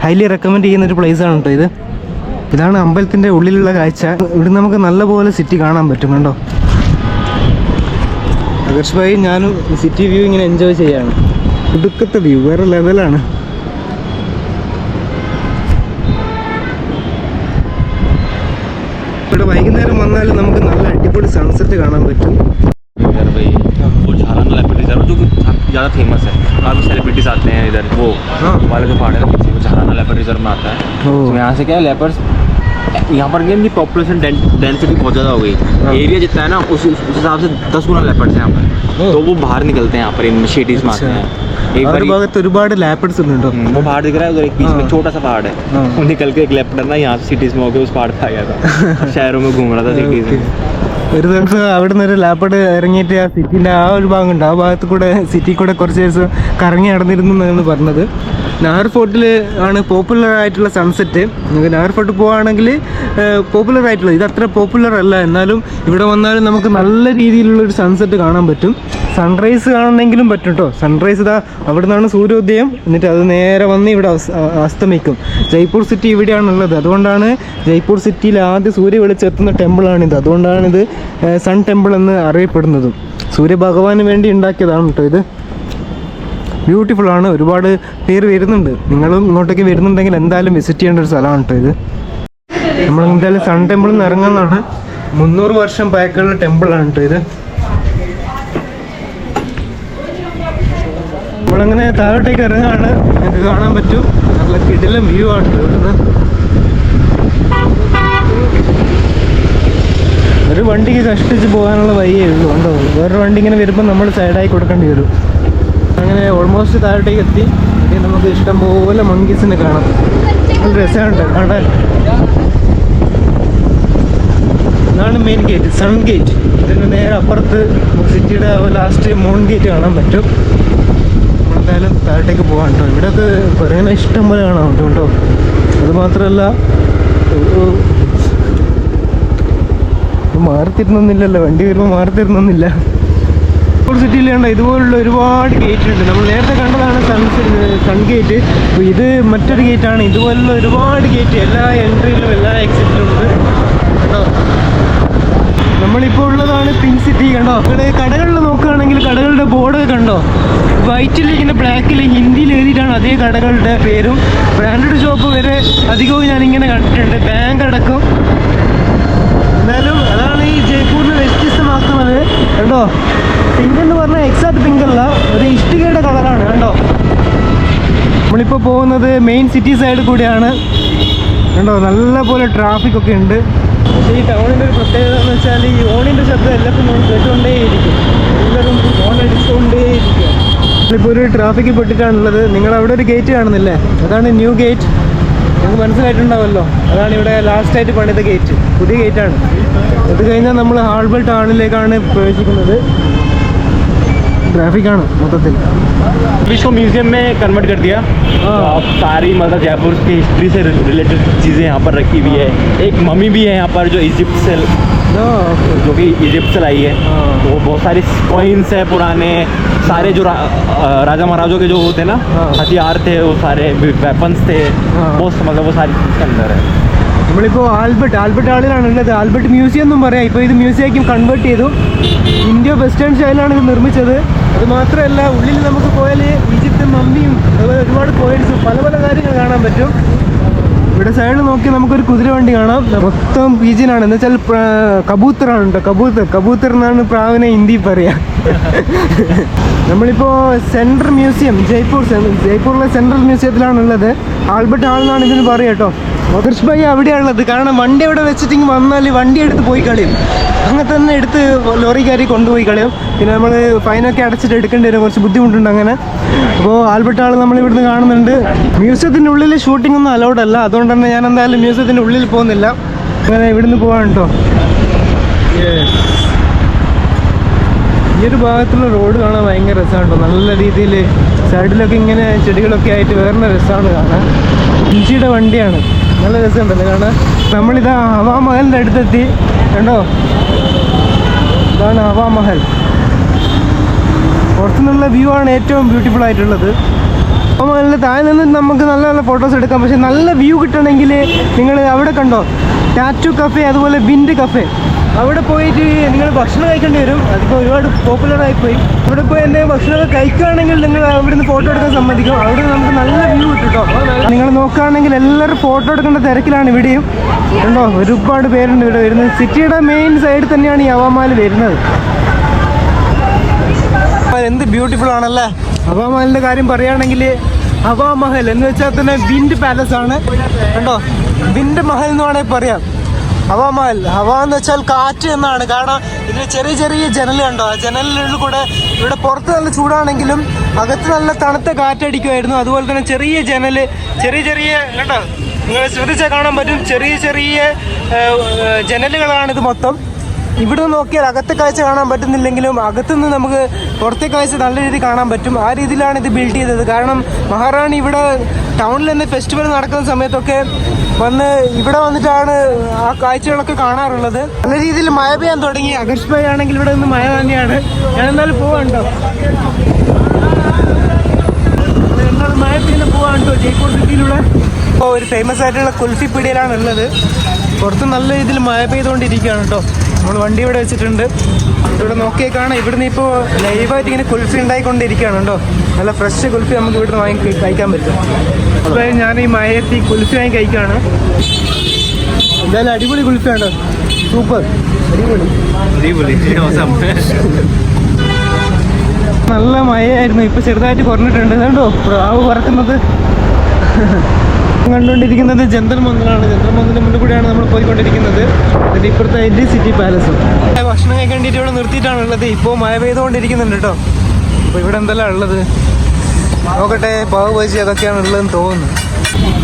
S1: ഹൈലി റെക്കമെൻഡ് ചെയ്യുന്നൊരു പ്ലേസാണ് കേട്ടോ ഇത്. ഇതാണ് അമ്പലത്തിൻ്റെ ഉള്ളിലുള്ള കാഴ്ച. ഇവിടെ നമുക്ക് നല്ലപോലെ സിറ്റി കാണാൻ പറ്റും കണ്ടോ. ആകർഷ് ഭായി ഞാനും സിറ്റി വ്യൂ ഇങ്ങനെ എൻജോയ് ചെയ്യാണ്. ഇടുക്കത്തെ വ്യൂ വേറെ ലെവലാണ്. ഇവിടെ വൈകുന്നേരം വന്നാൽ നമുക്ക് നല്ല അടിപൊളി സൺസെറ്റ് കാണാൻ പറ്റും.
S2: वो झारंगा लेपर्ड रिजर्व जो ज़्यादा फेमस है, काफ़ी सेलिब्रिटीज आते हैं इधर. वो वाला जो पहाड़ है ना, वो झारंगा लेपर्ड रिजर्व में आता है. तो यहाँ से क्या है, लेपर्ड्स यहाँ पर क्या है, पॉपुलेशन डेंसिटी बहुत ज़्यादा हो गई. एरिया जितना है ना उस हिसाब से 10 गुना लेपर्ड्स हैं यहाँ पर. तो वो बाहर निकलते हैं यहाँ पर, इन सिटीज़ में आते हैं. एक बार ഒരുപാട് ലേപ്പർഡ്സ് ഉണ്ട്. वो बाहर दिख रहा है उधर, एक बीच में छोटा सा पहाड़ है. वो निकल के एक लेपर्ड ना यहाँ से सिटीज़ में होकर उस पहाड़ पे आ गया था. शहरों में घूम रहा था सिटीज़ में.
S1: ഒരു ദിവസം അവിടെ നിന്ന് ഒരു ലേപ്പർഡ് ഇറങ്ങിയിട്ട് ആ സിറ്റിൻ്റെ ആ ഒരു ഭാഗമുണ്ട്, ആ ഭാഗത്ത് കൂടെ സിറ്റി കൂടെ കുറച്ച് ദിവസം കറങ്ങി നടന്നിരുന്നു എന്നാണ് പറഞ്ഞത്. നാഹർ ഫോർട്ടിൽ ആണ് പോപ്പുലർ ആയിട്ടുള്ള സൺസെറ്റ്. നമുക്ക് നാഹർ ഫോർട്ട് പോവുകയാണെങ്കിൽ പോപ്പുലർ ആയിട്ടുള്ളത്, ഇത് അത്ര പോപ്പുലർ അല്ല. എന്നാലും ഇവിടെ വന്നാലും നമുക്ക് നല്ല രീതിയിലുള്ളൊരു സൺസെറ്റ് കാണാൻ പറ്റും. സൺറൈസ് കാണണമെങ്കിലും പറ്റും കേട്ടോ. സൺറൈസ് ഇതാ അവിടെ നിന്നാണ് സൂര്യോദയം, എന്നിട്ട് അത് നേരെ വന്ന് ഇവിടെ അസ്തമിക്കും. ജയ്പൂർ സിറ്റി ഇവിടെയാണുള്ളത്. അതുകൊണ്ടാണ് ജയ്പൂർ സിറ്റിയിൽ ആദ്യം സൂര്യ വെളിച്ചെത്തുന്ന ടെമ്പിളാണിത്. അതുകൊണ്ടാണിത് സൺ ടെമ്പിൾ എന്ന് അറിയപ്പെടുന്നതും. സൂര്യഭഗവാന് വേണ്ടി ഉണ്ടാക്കിയതാണ് കേട്ടോ ഇത്. ബ്യൂട്ടിഫുൾ ആണ്. ഒരുപാട് പേര് വരുന്നുണ്ട്. നിങ്ങളും ഇങ്ങോട്ടേക്ക് വരുന്നുണ്ടെങ്കിൽ എന്തായാലും വിസിറ്റ് ചെയ്യേണ്ട ഒരു സ്ഥലമാണ് കേട്ടോ ഇത്. നമ്മൾ എന്തായാലും സൺ ടെമ്പിളിൽ നിന്ന് ഇറങ്ങുന്നതാണ്. 300 വർഷം പഴക്കമുള്ള ടെമ്പിളാണ് കേട്ടോ ഇത്. നമ്മളങ്ങനെ താഴോട്ടേക്ക് ഇറങ്ങാണ്. നിങ്ങൾക്ക് കാണാൻ പറ്റും നല്ല കിടിലം വ്യൂ ആണ് ഇവിടുന്ന്. ഒരു വണ്ടിക്ക് കഷ്ടിച്ച് പോകാനുള്ള വഴിയേ ഉള്ളൂ കണ്ടോ. വേറൊരു വണ്ടി ഇങ്ങനെ വരുമ്പോൾ നമ്മൾ സൈഡായി കൊടുക്കേണ്ടി വരും. അങ്ങനെ ഓൾമോസ്റ്റ് താഴോട്ടേക്ക് എത്തി. ഇനി നമുക്ക് ഇഷ്ടംപോലെ മങ്കീസിനെ കാണാം. നല്ല രസമുണ്ട് കാണാൻ. ഇതാണ് മെയിൻ ഗേറ്റ്, സൺ ഗേറ്റ്. ഇതിന് നേരെ അപ്പുറത്ത് സിറ്റിയുടെ ലാസ്റ്റ് മൂൺ ഗേറ്റ് കാണാൻ പറ്റും. നമ്മളെന്തായാലും താഴോട്ടേക്ക് പോകാൻ കേട്ടോ. ഇവിടെയൊക്കെ കുരങ്ങനെ ഇഷ്ടം പോലെ കാണാൻ പറ്റും കേട്ടോ. അതുമാത്രമല്ല മാറിത്തിരുന്നില്ലല്ലോ, വണ്ടി വരുമ്പോൾ മാറിത്തിരുന്നില്ല. സിറ്റിയിൽ കണ്ട ഇതുപോലുള്ള ഒരുപാട് ഗേറ്റ് ഉണ്ട്. നമ്മൾ നേരത്തെ കണ്ടതാണ് സൺ ഗേറ്റ്. അപ്പോൾ ഇത് മറ്റൊരു ഗേറ്റാണ്. ഇതുപോലുള്ള ഒരുപാട് ഗേറ്റ് എല്ലാ എൻട്രിയിലും എല്ലാ എക്സിറ്റിലും ഉണ്ട് കേട്ടോ. നമ്മളിപ്പോൾ ഉള്ളതാണ് പിങ്ക് സിറ്റി കണ്ടോ. ഇവിടെ കടകളിൽ നോക്കുകയാണെങ്കിൽ കടകളുടെ ബോർഡ് കണ്ടോ, വൈറ്റിൽ ഇങ്ങനെ ബ്ലാക്കിൽ ഹിന്ദിയിൽ എഴുതിയിട്ടാണ് അതേ കടകളുടെ പേരും. ബ്രാൻഡഡ് ഷോപ്പ് വരെ അധികവും ഞാനിങ്ങനെ കണ്ടിട്ടുണ്ട്, ബാങ്ക് അടക്കം. എന്നാലും അതാണ് ഈ ജയ്പൂരിനെ വ്യത്യസ്തമാക്കുന്നത് കണ്ടോ. പിങ്ക് എന്ന് പറഞ്ഞാൽ എക്സാക്ട് പിങ്ക് അല്ല, ഒരു ഇഷ്ടികയുടെ കളറാണ് കണ്ടോ. നമ്മളിപ്പോൾ പോകുന്നത് മെയിൻ സിറ്റി സൈഡ് കൂടിയാണ് കണ്ടോ നല്ല പോലെ ട്രാഫിക് ഒക്കെ ഉണ്ട്. പക്ഷേ ഈ ടൗണിൻ്റെ ഒരു പ്രത്യേകത എന്ന് വെച്ചാൽ ഈ ഓണിൻ്റെ ശബ്ദം എല്ലാവർക്കും നമ്മൾ കേട്ടുകൊണ്ടേയിരിക്കും. എല്ലാവരും ഓൺ അടിച്ചുകൊണ്ടേയിരിക്കും. ഇപ്പോൾ ഒരു ട്രാഫിക്ക് പെട്ടിട്ടാണുള്ളത്. നിങ്ങൾ അവിടെ ഒരു ഗേറ്റ് കാണുന്നില്ലേ, അതാണ് ന്യൂ ഗേറ്റ്. നിങ്ങൾക്ക് മനസ്സിലായിട്ടുണ്ടാവുമല്ലോ, അതാണ് ഇവിടെ ലാസ്റ്റായിട്ട് പണിത ഗേറ്റ്, പുതിയ ഗേറ്റാണ്. ഇത് കഴിഞ്ഞാൽ നമ്മൾ ഹാൾബൽ ടൗണിലേക്കാണ് പ്രവേശിക്കുന്നത്. ट्रैफिक ആണ് മൊത്തത്തിൽ.
S2: इसको म्यूजियम में कन्वर्ट कर दिया। अब सारी मतलब जयपुर की हिस्ट्री से रिलेटेड चीज़ें यहाँ पर रखी हुई है। एक मम्मी भी है यहाँ पर जो इजिप्ट से जो कि इजिप्ट से लाई है। तो बहुत सारी कॉइन्स है पुराने, सारे जो राजा महाराजों के जो होते ना हथियार थे, वो सारे वेपन्स थे, बहुत मतलब वो सारी चीज़ के अंदर है।
S1: നമ്മളിപ്പോൾ ആൽബർട്ട് ഹാളിലാണുള്ളത്. ആൽബർട്ട് മ്യൂസിയം എന്നും പറയാം. ഇപ്പോൾ ഇത് മ്യൂസിയമാക്കി കൺവേർട്ട് ചെയ്തു. ഇന്ത്യ വെസ്റ്റേൺ സ്റ്റൈലാണ് ഇത് നിർമ്മിച്ചത്. അത് മാത്രമല്ല, ഉള്ളിൽ നമുക്ക് പോയാൽ ഈജിപ്തും മമ്മിയും അതുപോലെ ഒരുപാട് കോയിൻസും പല പല കാര്യങ്ങൾ കാണാൻ പറ്റും. ഇവിടെ സൈഡിൽ നോക്കി നമുക്കൊരു കുതിരവണ്ടി കാണാം. മൊത്തം പീജിനാണ്, എന്ന് വെച്ചാൽ കബൂത്തറാണ് കേട്ടോ. കബൂത്തർ എന്നാണ് പ്രാവിനെ ഹിന്ദി പറയാ. നമ്മളിപ്പോൾ സെൻട്രൽ മ്യൂസിയം ജയ്പൂരിലെ സെൻട്രൽ മ്യൂസിയത്തിലാണുള്ളത്. ആൽബർട്ട് ഹാൾ എന്നാണ് ഇതിന് പറയുക കേട്ടോ. മദർസ് ഭായി അവിടെയാണുള്ളത്. കാരണം വണ്ടി അവിടെ വെച്ചിട്ടെങ്കിൽ വന്നാൽ വണ്ടി എടുത്ത് പോയി കളയും. അങ്ങനെ തന്നെ എടുത്ത് ലോറി കയറി കൊണ്ടുപോയി കളയും. പിന്നെ നമ്മൾ ഫൈനൊക്കെ അടച്ചിട്ട് എടുക്കേണ്ടി വരും, കുറച്ച് ബുദ്ധിമുട്ടുണ്ട് അങ്ങനെ. അപ്പോൾ ആൽബർട്ട് ഹാൾ നമ്മൾ ഇവിടുന്ന് കാണുന്നുണ്ട്. മ്യൂസിയത്തിൻ്റെ ഉള്ളിൽ ഷൂട്ടിംഗ് ഒന്നും അലൗഡ് അല്ല, അതുകൊണ്ട് തന്നെ ഞാൻ എന്തായാലും മ്യൂസിയത്തിൻ്റെ ഉള്ളിൽ പോകുന്നില്ല. അങ്ങനെ ഇവിടുന്ന് പോകാൻ കേട്ടോ. ഈ ഒരു ഭാഗത്തുള്ള റോഡ് കാണാൻ ഭയങ്കര രസമാണ് കേട്ടോ. നല്ല രീതിയിൽ സൈഡിലൊക്കെ ഇങ്ങനെ ചെടികളൊക്കെ ആയിട്ട് വേറെ രസമാണ് കാണാൻ. ഇഞ്ചിയുടെ വണ്ടിയാണ്, നല്ല രസമുണ്ടല്ലോ കാണാൻ. നമ്മളിതാ ഹവാ മഹലിൻ്റെ അടുത്തെത്തി കണ്ടോ. ഇതാണ് ഹവാ മഹൽ. പുറത്തുനിന്നുള്ള വ്യൂ ആണ് ഏറ്റവും ബ്യൂട്ടിഫുൾ ആയിട്ടുള്ളത്. ഹവാ മഹലിൻ്റെ താഴെ നിന്ന് നമുക്ക് നല്ല നല്ല ഫോട്ടോസ് എടുക്കാം. പക്ഷെ നല്ല വ്യൂ കിട്ടണമെങ്കിൽ നിങ്ങൾ അവിടെ കണ്ടോ, ടാറ്റു കഫേ അതുപോലെ ബിൻഡ് കഫേ, അവിടെ പോയിട്ട് നിങ്ങൾ ഭക്ഷണം കഴിക്കേണ്ടി വരും. അതിപ്പോൾ ഒരുപാട് പോപ്പുലറായിപ്പോയി. അവിടെ പോയി എന്തെങ്കിലും ഭക്ഷണമൊക്കെ കഴിക്കുകയാണെങ്കിൽ നിങ്ങൾ അവിടെ നിന്ന് ഫോട്ടോ എടുക്കാൻ സമ്മതിക്കും. അവിടെ നമുക്ക് നല്ല വ്യൂ കിട്ടും കേട്ടോ. നിങ്ങൾ നോക്കുകയാണെങ്കിൽ എല്ലാവരും ഫോട്ടോ എടുക്കേണ്ട തിരക്കിലാണ് ഇവിടെയും. ഉണ്ടോ, ഒരുപാട് പേരുണ്ട് ഇവിടെ വരുന്നത്. സിറ്റിയുടെ മെയിൻ സൈഡിൽ തന്നെയാണ് ഈ ഹവാ മഹൽ വരുന്നത്. എന്ത് ബ്യൂട്ടിഫുൾ ആണല്ലേ. ഹവാ മഹലിൻ്റെ കാര്യം പറയുകയാണെങ്കിൽ ഹവാ മഹൽ എന്ന് വെച്ചാൽ തന്നെ വിൻഡ് പാലസ് ആണ് കണ്ടോ. വിൻഡ് മഹൽ എന്ന് വേണമെങ്കിൽ പറയാം. ഹവാ മഹൽ, ഹവ എന്ന് വെച്ചാൽ കാറ്റ് എന്നാണ്. കാരണം ഇതിൽ ചെറിയ ചെറിയ ജനൽ കണ്ടോ. ആ ജനലിനുള്ളിൽ കൂടെ ഇവിടെ പുറത്ത് നല്ല ചൂടാണെങ്കിലും അകത്ത് നല്ല തണുത്ത കാറ്റടിക്കുമായിരുന്നു. അതുപോലെ തന്നെ ചെറിയ ജനൽ, ചെറിയ കണ്ടോ, നിങ്ങൾ ശ്രദ്ധിച്ചാൽ കാണാൻ പറ്റും. ചെറിയ ജനലുകളാണിത് മൊത്തം. ഇവിടെ നിന്ന് നോക്കിയാൽ അകത്തെ കാഴ്ച കാണാൻ പറ്റുന്നില്ലെങ്കിലും അകത്തുനിന്ന് നമുക്ക് പുറത്തെ കാഴ്ച നല്ല രീതിയിൽ കാണാൻ പറ്റും. ആ രീതിയിലാണ് ഇത് ബിൽഡ് ചെയ്തത്. കാരണം മഹാറാണി ഇവിടെ ടൗണിൽ തന്നെ ഫെസ്റ്റിവൽ നടക്കുന്ന സമയത്തൊക്കെ വന്ന് ഇവിടെ വന്നിട്ടാണ് ആ കാഴ്ചകളൊക്കെ കാണാറുള്ളത്. നല്ല രീതിയിൽ മഴ പെയ്യാൻ തുടങ്ങി. ആകർഷ് ഭായി ആണെങ്കിൽ ഇവിടെ നിന്ന് മഴ തന്നെയാണ്. ഞാൻ എന്തായാലും പോവാണ്ടോ, എന്നാലും മഴ പെയ്യുന്ന പോവാണ്ടോ ജയ്പൂർ സിറ്റിയിലൂടെ. ഇപ്പോൾ ഒരു ഫേമസ് ആയിട്ടുള്ള കുൽഫി പീടികയിലാണ് ഉള്ളത്. പുറത്ത് നല്ല രീതിയിൽ മഴ പെയ്തുകൊണ്ടിരിക്കുകയാണ് കേട്ടോ. നമ്മൾ വണ്ടി ഇവിടെ വെച്ചിട്ടുണ്ട്. ഇവിടെ നോക്കിയാൽ കാണാം, ഇവിടുന്ന് ഇപ്പോൾ ലൈവായിട്ട് ഇങ്ങനെ കുൽഫി ഉണ്ടായിക്കൊണ്ടിരിക്കുകയാണ് കേട്ടോ. നല്ല ഫ്രഷ് കുൽഫി നമുക്ക് ഇവിടുന്ന് വാങ്ങി കഴിക്കാൻ പറ്റും. അപ്പോൾ ഞാൻ ഈ മഴയത്ത് ഈ കുൽഫി വാങ്ങി കഴിക്കുകയാണ്. എന്തായാലും അടിപൊളി കുൽഫിയാണ്, സൂപ്പർ, അടിപൊളി. നല്ല മഴയായിരുന്നു, ഇപ്പോൾ ചെറുതായിട്ട് കുറഞ്ഞിട്ടുണ്ട്. കണ്ടോ പ്രാവ് പറക്കുന്നത്. കണ്ടുകൊണ്ടിരിക്കുന്നത് ജന്തർ മന്ദിറാണ്. ജന്തർ മന്ദിറിന്റെ മുന്നിൽ കൂടെയാണ് നമ്മൾ പോയിക്കൊണ്ടിരിക്കുന്നത്. അതിൻ്റെ ഇപ്പുറത്തായിട്ട് സിറ്റി പാലസും. ഭക്ഷണം കഴിക്കേണ്ടിയിട്ട് ഇവിടെ നിർത്തിയിട്ടാണുള്ളത്. ഇപ്പോൾ മഴ പെയ്തുകൊണ്ടിരിക്കുന്നുണ്ട് കേട്ടോ. അപ്പോൾ ഇവിടെ എന്തെല്ലാം ഉള്ളത് നോക്കട്ടെ. പാവ് ബജി അതൊക്കെയാണ് ഉള്ളതെന്ന് തോന്നുന്നു.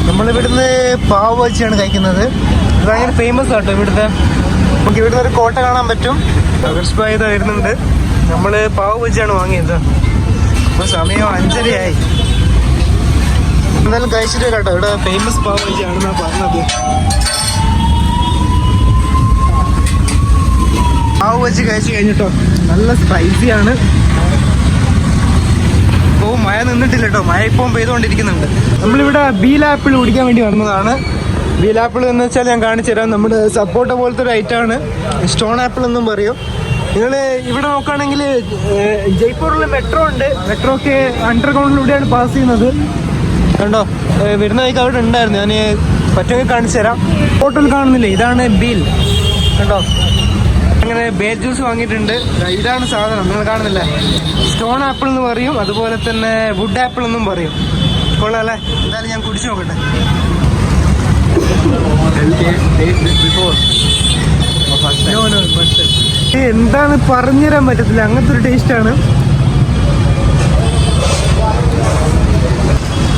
S1: നമ്മളിവിടുന്ന് പാവ് ബജിയാണ് കഴിക്കുന്നത്. ഇത് ഭയങ്കര ഫേമസ് ആട്ടോ ഇവിടുത്തെ. നമുക്ക് ഇവിടുന്ന് ഒരു കോട്ട കാണാൻ പറ്റും. ആകർഷ് ഭായി ഇതാ വരുന്നുണ്ട്. നമ്മൾ പാവ് ബജിയാണ് വാങ്ങിയത്. അപ്പോൾ സമയം 5:30 എന്തായാലും കഴിച്ചിട്ട് കേട്ടോ. ഇവിടെ ഫേമസ് പാവ് ബജിയാണെന്നാണ് പറഞ്ഞത്. പാവ് ബജി കഴിച്ച് കഴിഞ്ഞിട്ടോ. നല്ല സ്പൈസിയാണ്. ഇപ്പോൾ മഴ നിന്നിട്ടില്ല കേട്ടോ. മഴ ഇപ്പം പെയ്തുകൊണ്ടിരിക്കുന്നുണ്ട്. നമ്മളിവിടെ ബീൽ ആപ്പിൾ കുടിക്കാൻ വേണ്ടി വന്നതാണ്. ബീൽ ആപ്പിൾ എന്ന് വെച്ചാൽ ഞാൻ കാണിച്ചു തരാം. നമ്മുടെ സപ്പോട്ട പോലത്തെ ഒരു ഐറ്റമാണ്. സ്റ്റോൺ ആപ്പിൾ എന്നും പറയും. നിങ്ങൾ ഇവിടെ നോക്കുകയാണെങ്കിൽ ജയ്പൂരിൽ മെട്രോ ഉണ്ട്. മെട്രോ ഒക്കെ അണ്ടർഗ്രൗണ്ടിലൂടെയാണ് പാസ് ചെയ്യുന്നത്. കണ്ടോ, വരുന്ന വഴിക്ക് അവിടെ ഉണ്ടായിരുന്നു. ഞാൻ പറ്റുമെങ്കിൽ കാണിച്ചു തരാം. ഹോട്ടൽ കാണുന്നില്ലേ, ഇതാണ് ബീൽ. കണ്ടോ, അങ്ങനെ ബേൽ ജ്യൂസ് വാങ്ങിയിട്ടുണ്ട്. ഇതാണ് സാധനം, നിങ്ങൾ കാണുന്നില്ലേ. സ്റ്റോൺ ആപ്പിൾ എന്ന് പറയും, അതുപോലെ തന്നെ വുഡ് ആപ്പിൾ എന്നും പറയും. കൊള്ളാം അല്ലേ. എന്തായാലും ഞാൻ കുടിച്ചു നോക്കട്ടെ. എന്താണ് പറഞ്ഞുതരാൻ പറ്റത്തില്ല, അങ്ങനത്തെ ഒരു ടേസ്റ്റാണ്.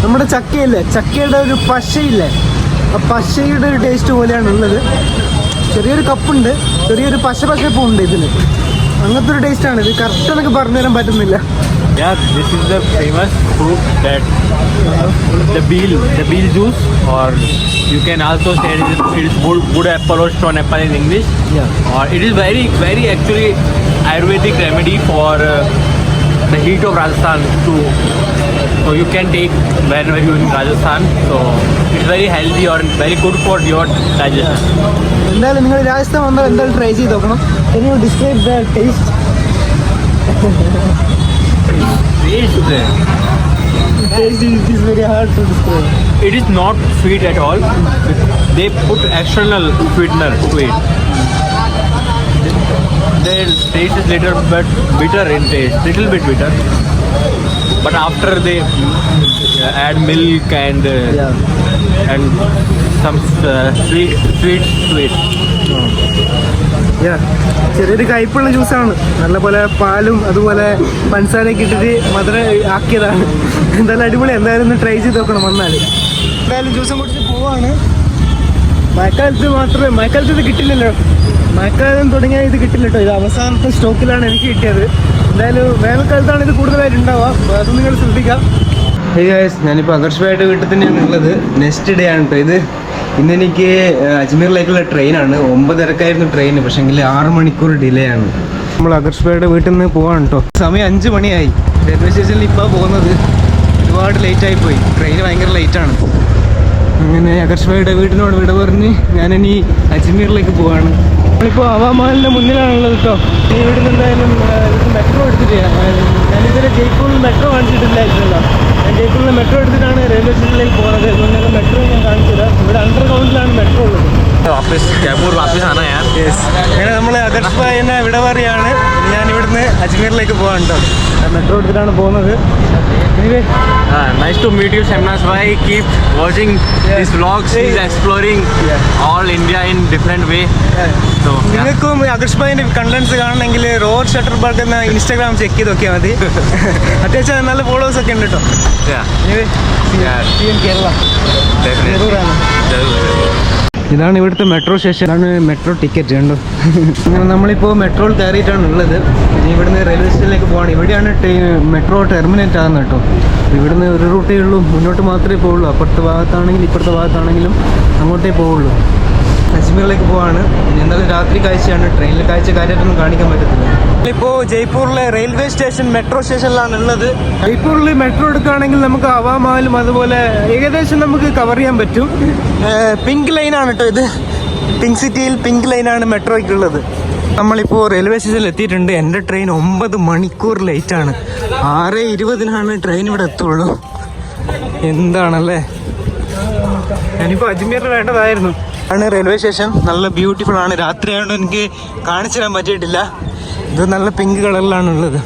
S1: നമ്മുടെ ചക്കയില്ലേ, ചക്കയുടെ ഒരു പശയില്ലേ, ആ പശയുടെ ഒരു ടേസ്റ്റ് പോലെയാണ് ഉള്ളത്. ചെറിയൊരു കപ്പുണ്ട്, ചെറിയൊരു പശപ്പുണ്ട് ഇതിന്. അങ്ങനത്തെ ഒരു ടേസ്റ്റാണ് ഇത്. കറക്റ്റ് എനിക്ക് പറഞ്ഞുതരാൻ പറ്റുന്നില്ല.
S2: Yeah, this is the famous fruit that the beel juice, or you can also say it is wood apple or stone apple in English.
S1: Yeah.
S2: Or it is very very actually Ayurvedic remedy for the heat of Rajasthan too. So you can take whenever you in Rajasthan. So it's very healthy or very good for your digestion.
S1: എന്തായാലും നിങ്ങൾ രാജസ്ഥാൻ വന്നാൽ എന്തായാലും try ചെയ്ത് നോക്കണം. Can you describe the taste? Taste is very hard to describe.
S2: It is not sweet at all. They put external sweetener to it. Their taste is little bit bitter in taste, little bit bitter. But after they add milk and some sweets to it.
S1: ചെറിയൊരു കയ്പുള്ള ജ്യൂസാണ്. നല്ലപോലെ പാലും അതുപോലെ പഞ്ചസാരയൊക്കെ ഇട്ടിട്ട് മധുരം ആക്കിയതാണ്. എന്തായാലും അടിപൊളി. എന്തായാലും ഒന്ന് ട്രൈ ചെയ്ത് നോക്കണം വന്നാൽ. എന്തായാലും ജ്യൂസും കുടിച്ച് പോവാണ്. മഴക്കാലത്ത് ഇത് കിട്ടില്ലല്ലോ. മഴക്കാലം തുടങ്ങിയാൽ ഇത് കിട്ടില്ല കേട്ടോ. ഇത് അവസാനത്തെ സ്റ്റോക്കിലാണ് എനിക്ക് കിട്ടിയത്. എന്തായാലും വേനൽക്കാലത്താണ് ഇത് കൂടുതലായിട്ട് ഉണ്ടാവുക. അത് നിങ്ങൾ ശ്രദ്ധിക്കാം. ഞാനിപ്പോൾ ആകർഷമായിട്ട് വീട്ടിൽ തന്നെയാണ് ഉള്ളത്. നെക്സ്റ്റ് ഡേ ആണ് കേട്ടോ ഇത്. ഇന്നെനിക്ക് അജ്മീറിലേക്കുള്ള ട്രെയിനാണ്. 9:30 ട്രെയിൻ, പക്ഷേങ്കിൽ 6 മണിക്കൂർ ഡിലേ ആണ്. നമ്മൾ ആകർഷയുടെ വീട്ടിൽ നിന്ന് പോവാണ് കേട്ടോ. സമയം 5 മണിയായി. റെയിൽവേ സ്റ്റേഷനിൽ ഇപ്പോൾ പോകുന്നത്. ഒരുപാട് ലേറ്റായി പോയി. ട്രെയിൻ ഭയങ്കര ലേറ്റാണ്. അങ്ങനെ ആകർഷയുടെ വീട്ടിനോട് വിട പറഞ്ഞ് ഞാനിനി അജ്മീറിലേക്ക് പോവാണ്. നമ്മളിപ്പോൾ ഹവാമാലിൻ്റെ മുന്നിലാണുള്ളത് കേട്ടോ. ഇവിടെ നിന്ന് എന്തായാലും മെട്രോ എടുത്തിട്ട് ഞാനിതുവരെ ജയ്പൂരിൽ മെട്രോ കാണിച്ചിട്ടില്ലായിരുന്നല്ലോ. ഞാൻ ജയ്പൂരിൽ മെട്രോ എടുത്തിട്ടാണ് റെയിൽവേ സ്റ്റേഷനിലേക്ക് പോകുന്നത്. അതുകൊണ്ട് മെട്രോ ഞാൻ കാണിച്ചില്ല. ഇവിടെ അണ്ടർഗ്രൗണ്ടിലാണ് മെട്രോ ഉള്ളത്.
S2: जयपुर वापस आना यार.
S1: അങ്ങനെ നമ്മൾ ആകർഷനെ വിട പറയാണ്. ഞാൻ ഇവിടുന്ന് അജ്മീറിലേക്ക് പോകാൻ കേട്ടോ. മെട്രോ എടുത്തിട്ടാണ് പോകുന്നത്.
S2: Nice to meet you, Shamnas bhai. Keep watching these vlogs. He's exploring all India in different way. So
S1: നിങ്ങൾക്കും ആകർഷ് കണ്ടന്റ്സ് കാണണമെങ്കിൽ റോഡ് ഷട്ടർ ബർഗ് എന്ന ഇൻസ്റ്റാഗ്രാം ചെക്ക് ചെയ്ത് നോക്കിയാൽ മതി. അത്യാവശ്യം നല്ല ഫോളോവേഴ്സ് ഒക്കെ ഉണ്ട് കേട്ടോ. ഇതാണ് ഇവിടുത്തെ മെട്രോ സ്റ്റേഷൻ. ആണ് മെട്രോ ടിക്കറ്റ് കണ്ടോ. അങ്ങനെ നമ്മളിപ്പോൾ മെട്രോയിൽ കയറിയിട്ടാണ് ഉള്ളത്. ഇനി ഇവിടുന്ന് റെയിൽവേ സ്റ്റേഷനിലേക്ക് പോകണം. ഇവിടെയാണ് മെട്രോ ടെർമിനേറ്റ് ആകുന്നത് കേട്ടോ. ഇവിടുന്ന് ഒരു റൂട്ടേ ഉള്ളൂ, മുന്നോട്ട് മാത്രമേ പോവുള്ളൂ. അപ്പുറത്തെ ഭാഗത്താണെങ്കിലും ഇപ്പുറത്തെ ഭാഗത്താണെങ്കിലും അങ്ങോട്ടേ പോവുള്ളൂ. അജ്മീറിലേക്ക് പോവാണ്. എന്നാലും രാത്രി കാഴ്ചയാണ്. ട്രെയിനിലെ കാഴ്ച കാര്യമായിട്ടൊന്നും കാണിക്കാൻ പറ്റത്തില്ല. ഇപ്പോൾ ജയ്പൂരിലെ റെയിൽവേ സ്റ്റേഷൻ മെട്രോ സ്റ്റേഷനിലാണ് ഉള്ളത്. ജയ്പൂരിൽ മെട്രോ എടുക്കുകയാണെങ്കിൽ നമുക്ക് ഹവാമാലും അതുപോലെ ഏകദേശം നമുക്ക് കവർ ചെയ്യാൻ പറ്റും. പിങ്ക് ലൈനാണ് കേട്ടോ ഇത്. പിങ്ക് സിറ്റിയിൽ പിങ്ക് ലൈനാണ് മെട്രോയ്ക്കുള്ളത്. നമ്മളിപ്പോൾ റെയിൽവേ സ്റ്റേഷനിൽ എത്തിയിട്ടുണ്ട്. എൻ്റെ ട്രെയിൻ 9 മണിക്കൂർ ലേറ്റാണ്. 6:20 ട്രെയിൻ ഇവിടെ എത്തുള്ളൂ. എന്താണല്ലേ. ഞാനിപ്പോൾ അജ്മീറിൽ വേണ്ടതായിരുന്നു. ആണ് റെയിൽവേ സ്റ്റേഷൻ. നല്ല ബ്യൂട്ടിഫുൾ ആണ്. രാത്രി ആയതുകൊണ്ട് എനിക്ക് കാണിച്ചു തരാൻ പറ്റിയിട്ടില്ല. ഇത് നല്ല പിങ്ക് കളറിലാണ് ഉള്ളത്.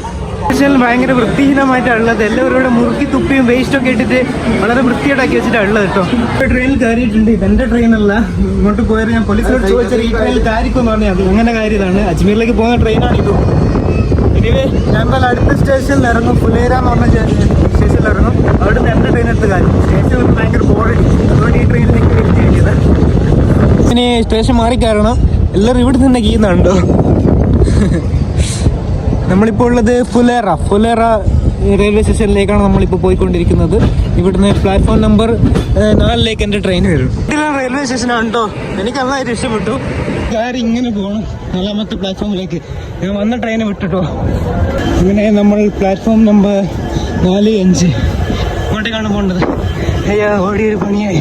S1: സ്റ്റേഷനിൽ ഭയങ്കര വൃത്തിഹീനമായിട്ടാണ് ഉള്ളത്. എല്ലാവരും ഇവിടെ മുറുക്കി തുപ്പിയും വേസ്റ്റൊക്കെ ഇട്ടിട്ട് വളരെ വൃത്തിയായിട്ടാക്കി വെച്ചിട്ടാണ് ഉള്ളത് കേട്ടോ. ട്രെയിനിൽ കയറിയിട്ടുണ്ട്. ഇതെൻ്റെ ട്രെയിനല്ല. ഇങ്ങോട്ട് പോയത് ഞാൻ പോലീസിനോട് ചോദിച്ചാൽ ഈ ട്രെയിനിൽ കയറിക്കുമെന്ന് പറഞ്ഞാൽ അത് അങ്ങനെ കാര്യമാണ്. അജ്മീറിലേക്ക് പോകുന്ന ട്രെയിനാണ് ഇത്. ഇനിവേ ഞാൻ എന്തായാലും അടുത്ത സ്റ്റേഷനിൽ ഇറങ്ങും. ഫുലേര എന്ന് പറഞ്ഞ സ്റ്റേഷനിൽ ഇറങ്ങും. അവിടെ നിന്ന് എൻ്റെ ട്രെയിൻ എടുത്ത് കാര്യം. സ്റ്റേഷൻ ഭയങ്കര ബോർഡ്. അതുകൊണ്ട് ഈ ട്രെയിനിലേക്ക് വെയിറ്റ് ചെയ്തത്. ഇനി സ്റ്റേഷൻ മാറി കയറണം. എല്ലാവരും ഇവിടെ നിന്ന് കീന്നുണ്ടോ. നമ്മളിപ്പോൾ ഉള്ളത് ഫുലേറ റെയിൽവേ സ്റ്റേഷനിലേക്കാണ് നമ്മളിപ്പോൾ പോയിക്കൊണ്ടിരിക്കുന്നത്. ഇവിടുന്ന് പ്ലാറ്റ്ഫോം നമ്പർ 4 എൻ്റെ ട്രെയിൻ വരും. റെയിൽവേ സ്റ്റേഷനാണ് കേട്ടോ. എനിക്ക് നന്നായിട്ട് ഇഷ്ടപ്പെട്ടു. കാര്യം ഇങ്ങനെ പോകണം 4ാമത്തെ പ്ലാറ്റ്ഫോമിലേക്ക്. ഞാൻ വന്ന ട്രെയിനെ വിട്ടിട്ടോ. ഇങ്ങനെ നമ്മൾ പ്ലാറ്റ്ഫോം നമ്പർ 4, 5 ഇങ്ങോട്ടേക്കാണ് പോകേണ്ടത്. അയ്യാ ഓടിയൊരു പണിയായി.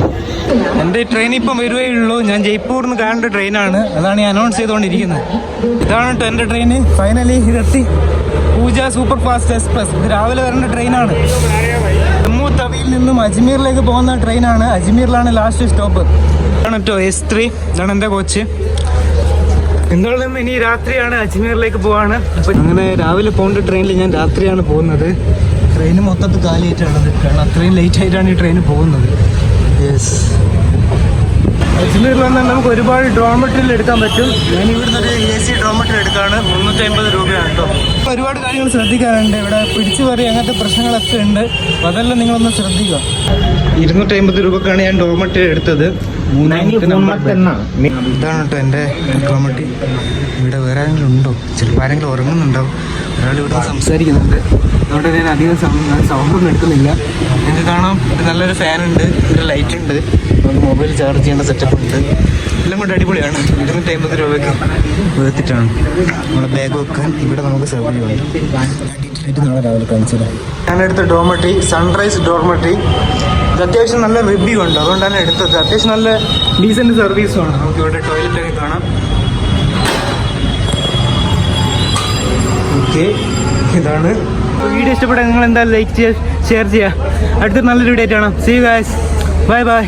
S1: എൻ്റെ ട്രെയിൻ ഇപ്പം വരുവേ ഉള്ളൂ. ഞാൻ ജയ്പൂരിൽ നിന്ന് കാണേണ്ട ട്രെയിനാണ്. അതാണ് ഞാൻ അനൗൺസ് ചെയ്തുകൊണ്ടിരിക്കുന്നത്. ഇതാണ് കേട്ടോ എൻ്റെ ട്രെയിൻ. ഫൈനലി ഇതെത്തി. പൂജ സൂപ്പർ ഫാസ്റ്റ് എക്സ്പ്രസ്. ഇത് രാവിലെ വരേണ്ട ട്രെയിനാണ്. ജമ്മു തവിയിൽ നിന്നും അജ്മീറിലേക്ക് പോകുന്ന ട്രെയിനാണ്. അജ്മീറിലാണ് ലാസ്റ്റ് സ്റ്റോപ്പ്. ഇതാണ് കേട്ടോ S3. ഇതാണ് എൻ്റെ കോച്ച്. എന്തായാലും ഇനി രാത്രിയാണ്. അജ്മീറിലേക്ക് പോവാണ്. അപ്പം അങ്ങനെ രാവിലെ പോകേണ്ട ട്രെയിനിൽ ഞാൻ രാത്രിയാണ് പോകുന്നത്. ട്രെയിൻ മൊത്തത്തിൽ കാലിയായിട്ടുള്ളത്. കാരണം അത്രയും ലേറ്റ് ആയിട്ടാണ് ഈ ട്രെയിൻ പോകുന്നത്. യെസ്. അജ്മീറിൽ വന്നാൽ നമുക്ക് ഒരുപാട് ഡോർമെട്രിയിൽ എടുക്കാൻ പറ്റും. ഞാൻ ഇവിടുന്ന് ഒരു AC ഡോർമെട്രി എടുക്കുകയാണ്. 350 രൂപയാണ് കേട്ടോ. ഒരുപാട് കാര്യങ്ങൾ ശ്രദ്ധിക്കാറുണ്ട്. ഇവിടെ പിടിച്ചു പറി അങ്ങനത്തെ പ്രശ്നങ്ങളൊക്കെ ഉണ്ട്. അപ്പോൾ അതെല്ലാം നിങ്ങളൊന്ന് ശ്രദ്ധിക്കുക. 250 രൂപക്കാണ് ഞാൻ ഡോർമെട്രി എടുത്തത്. ഇതാണ് കേട്ടോ എൻ്റെ ഡോർമെട്രി. ഇവിടെ വേറെ ആരെങ്കിലും ഉണ്ടോ? ചിലപ്പോൾ ആരെങ്കിലും ഉറങ്ങുന്നുണ്ടാവും. ഒരാൾ ഇവിടെ സംസാരിക്കുന്നുണ്ട്. അതുകൊണ്ട് ഞാൻ അധികം സൗണ്ടൊന്നും എടുക്കുന്നില്ല. നിങ്ങൾക്ക് കാണാം, ഇത് നല്ലൊരു ഫാനുണ്ട്, ഒരു ലൈറ്റ് ഉണ്ട്, നമുക്ക് മൊബൈൽ ചാർജ് ചെയ്യേണ്ട സെറ്റപ്പ് ഉണ്ട്. എല്ലാം കൊണ്ട് അടിപൊളിയാണ്. 250 രൂപയ്ക്ക് വേർത്തിട്ടാണ്. നമ്മുടെ ബാഗ് വെക്കാൻ ഇവിടെ നമുക്ക് സൗകര്യമുണ്ട്. നാളെ രാവിലെ കാണിച്ചത് ഞാനെടുത്ത ഡോർമെട്രി സൺറൈസ് ഡോർമെട്രി. ഇത് അത്യാവശ്യം നല്ല റിവ്യൂ ഉണ്ട്, അതുകൊണ്ടാണ് എടുത്തത്. അത്യാവശ്യം നല്ല ഡീസൻറ്റ് സർവീസുമാണ്. നമുക്ക് ഇവിടെ ടോയ്ലറ്റൊക്കെ കാണാം. ഓക്കെ, ഇതാണ് വീഡിയോ. ഇഷ്ടപ്പെട്ടാൽ നിങ്ങൾ എന്തായാലും ലൈക്ക് ചെയ്യുക, ഷെയർ ചെയ്യുക. അടുത്ത നല്ലൊരു വീഡിയോ ആയിട്ട് കാണാം. See you guys, bye by.